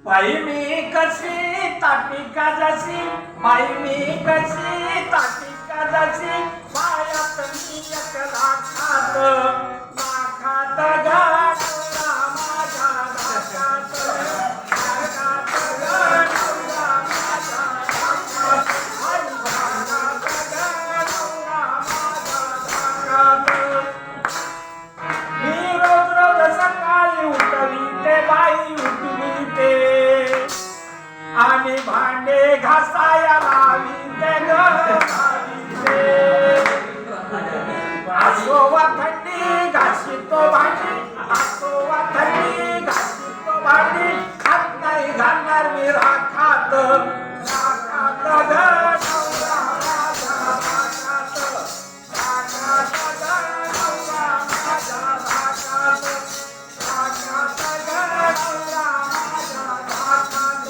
बाई मी कशी ताटी का जशी, बाई मी कशी ताटी का जशी, पायात मी एक लाखात गडवला माझ्या लाखात, लाखात गडवला माझ्या लाखात, आई लाखात गडवला माझ्या लाखात. मी रोज रोज सकाळी उठवीते बाई उठवीते, आणि भांडे घासाया लावीते ग लावीते. असो वा थंडी घासितो भांडी, असो वा थंडी घासितो भांडी, हात नाही घालणार मी राखात, राखात ग नवरा माझ्या राखात, राखात ग नवरा माझ्या राखात, राखात ग नवरा माझ्या राखात.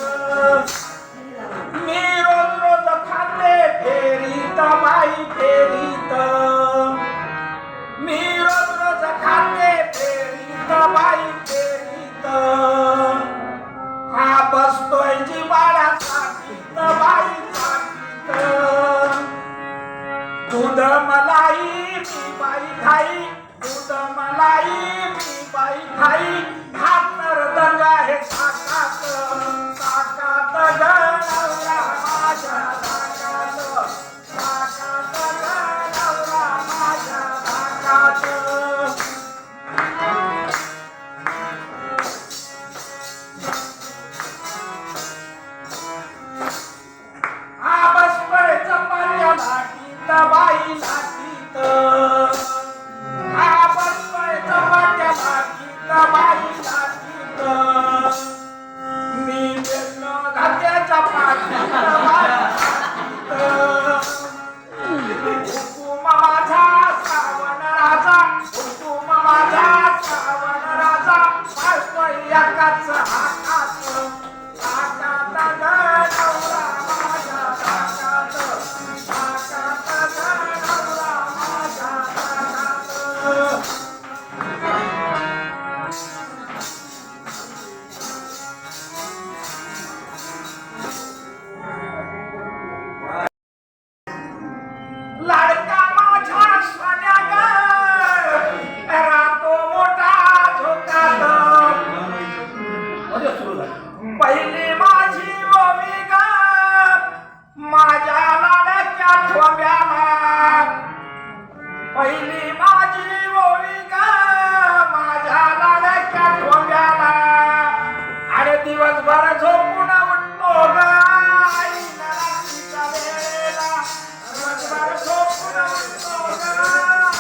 मी रोज रोज खाते फेरीत बाई फेरीत, मी रोज रोज खाते फेरीत बाई फेरीत. हा बसतोय जिवाळा चाकीत बाई चाकीत. दूध मलाई मी बाई खाई, दूध मलाई मी बाई खाई, खातर दंगा हे साकात, साकात ग नवरा माझ्या साकात, साकात ग नवरा माझ्या साकात. हा बसतोय चपात्या लाटीत बाई लाटीत, हा बसतोय चपात्या लाटीत बाई लाटीत. मी बेलन घात्याच्या पाठीत बाई लाटीत. हुकूम माझा श्रावण राजा, हुकूम माझा श्रावण राजा, पाळतोय एकाच हातात, हातात ग नवरा माझ्या हातात, हातात ग नवरा माझ्या हातात. लाडका माझ्या सोन्या ग रातो मोठा झोकात, पहिली माझी ओवी ग माझ्या लाडक्या ठोंब्याला, पहिली माझी ओवी ग माझ्या लाडक्या ठोंब्याला. अरे दिवसभर झोपून उठतो ग आई रात्रीच्या वेळेला, दिवसभर झोपून उठतो ग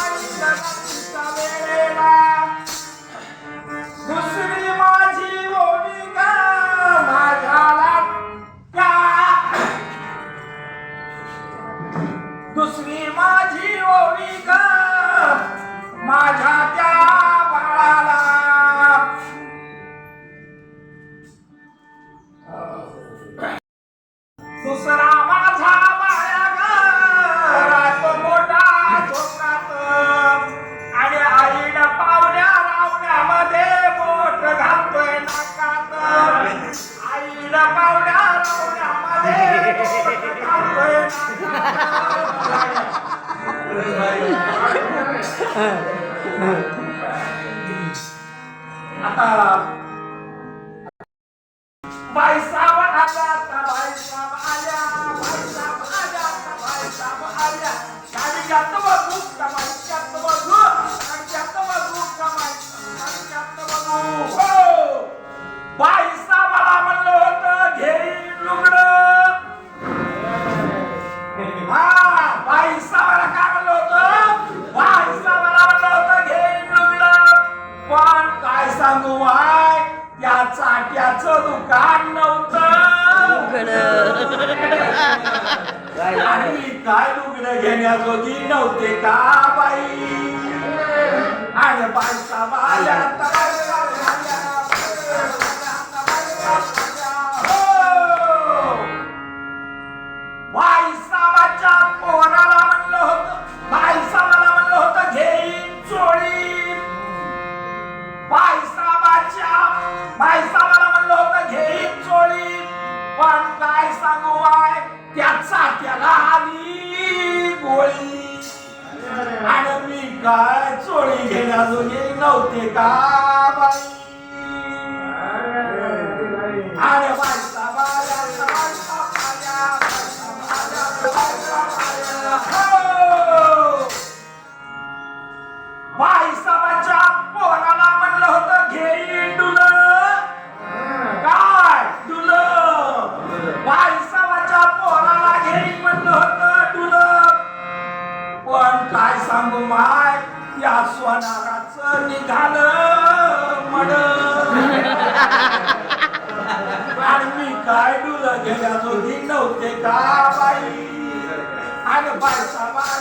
आई रात्रीच्या वेळेला. दुसरी माझी ओवी ग माझ्या लाडक्या, दुसरी माझी ओवी ग माझ्या त्या बाळाला. दुसरा माझा बाळा ग रातो मोठा झोकात, आणि आईनं पावल्या रावण्यामध्ये बोट घालतोय नाकात, आईनं पावल्या रावण्यामध्ये बोट घालतोय नाकात. आता बाईसाब आल्या, बाईसाब आल्या, बाईसाब आल्या, बाईसाब आल्या. गाडीच्यात बघू कमाईच्यात बघू, गाडीच्यात बघू कमाईच्यात बघू. हो बाईसाबाला म्हणलं होतं घेईन लुगडं. हा बाईसाबाला काय म्हणलं होतं, बाईसाबाला म्हणलं होतं घेईन लुगडं. पण काय सांगू बाय, त्या चाट्याचं दुकान नव्हतं आणि काय लुगडं घेण्याजोगी नव्हते का बाई. आणि बाईसाब आल्या, बाईसाबाच्या पोराला म्हणलं होतं, बाईसाबाला म्हणलं होतं घेईन चोळी. बाईसाबाच्या बाईसाहेबाला म्हणलं होतं घेईन चोळी, पण काय सांगू बाय त्याचा त्याला आली गोळी. आणि मी काय चोळी घेण्याजोगी नव्हते का बाई. अरे बाईसाहेबाच्या पोराला म्हणलं होतं घेईन डुलं. काय डुलं? बाईसाहेबाच्या पोराला घेईन म्हणलं होतं डुलं, पण काय सांगू माय त्या सोनाराचं निघालं मड. आणि मी काय डुलं घेण्याजोगी नव्हते का बाई. आणि बाईसाहेबाला